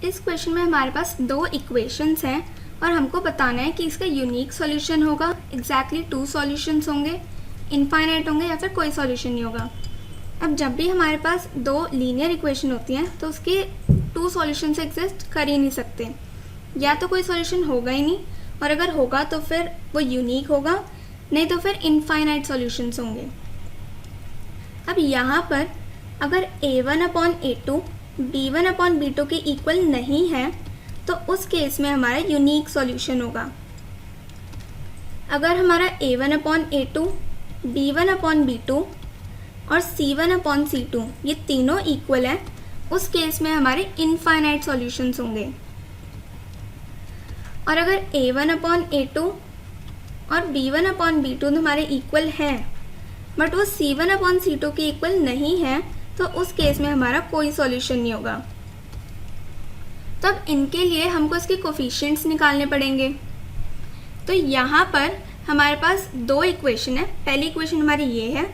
इस क्वेश्चन में हमारे पास दो इक्वेशंस हैं और हमको बताना है कि इसका यूनिक सॉल्यूशन होगा, एग्जैक्टली टू सॉल्यूशंस होंगे, इनफाइनाइट होंगे या फिर कोई सॉल्यूशन नहीं होगा। अब जब भी हमारे पास दो लीनियर इक्वेशन होती हैं तो उसके टू सॉल्यूशंस एग्जिस्ट कर ही नहीं सकते, या तो कोई सॉल्यूशन होगा ही नहीं और अगर होगा तो फिर वो यूनिक होगा, नहीं तो फिर इनफाइनाइट सॉल्यूशंस होंगे। अब यहाँ पर अगर a1/a2 b1/b2 के इक्वल नहीं है तो उस केस में हमारा यूनिक सॉल्यूशन होगा। अगर हमारा a1/a2 b1/b2 और c1/c2 ये तीनों इक्वल हैं, उस केस में हमारे इनफाइनाइट सॉल्यूशंस होंगे। और अगर a1/a2 और b1/b2 हमारे इक्वल हैं बट वो c1/c2 के इक्वल नहीं है तो उस केस में हमारा कोई सॉल्यूशन नहीं होगा। तो अब इनके लिए हमको इसके कोफिशिएंट्स निकालने पड़ेंगे। तो यहाँ पर हमारे पास दो इक्वेशन है। पहली इक्वेशन हमारी ये है,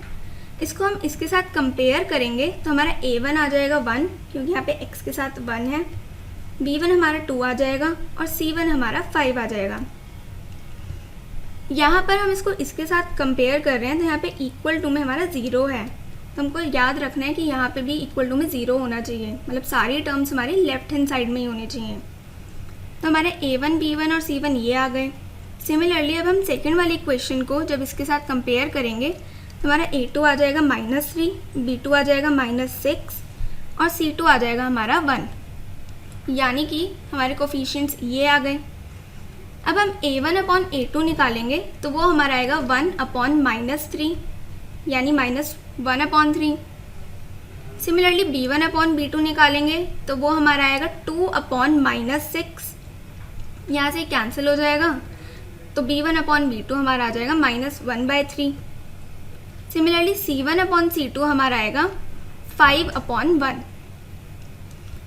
इसको हम इसके साथ कंपेयर करेंगे तो हमारा a1 आ जाएगा 1 क्योंकि यहाँ पे x के साथ 1 है, b1 हमारा 2 आ जाएगा और c1 हमारा 5 आ जाएगा। यहाँ पर हम इसको इसके साथ कंपेयर कर रहे हैं तो यहाँ पे इक्वल टू में हमारा 0 है, तो हमको याद रखना है कि यहाँ पे भी इक्वल टू में 0 होना चाहिए, मतलब सारी टर्म्स हमारी लेफ्ट हैंड साइड में ही होनी चाहिए। तो हमारे a1 b1 और c1 ये आ गए। सिमिलरली अब हम सेकेंड वाली इक्वेशन को जब इसके साथ कंपेयर करेंगे तो हमारा a2 आ जाएगा -3, b2 आ जाएगा -6 और c2 आ जाएगा हमारा 1, यानी कि हमारे कोफिशिएंट्स ये आ गए। अब हम a1/a2 निकालेंगे तो वो हमारा आएगा 1/-3 यानी -1/3। सिमिलरली b1/b2 निकालेंगे तो वो हमारा आएगा 2/-6, यहाँ से कैंसिल हो जाएगा तो b1/b2 हमारा आ जाएगा -1/3। सिमिलरली c1/c2 हमारा आएगा 5/1।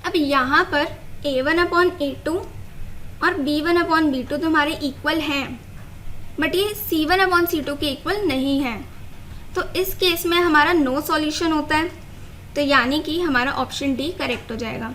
अब यहाँ पर a1/a2 और b1/b2 तो हमारे इक्वल हैं बट ये c1/c2 के इक्वल नहीं है, तो इस केस में हमारा नो सॉल्यूशन होता है, तो यानी कि हमारा ऑप्शन डी करेक्ट हो जाएगा।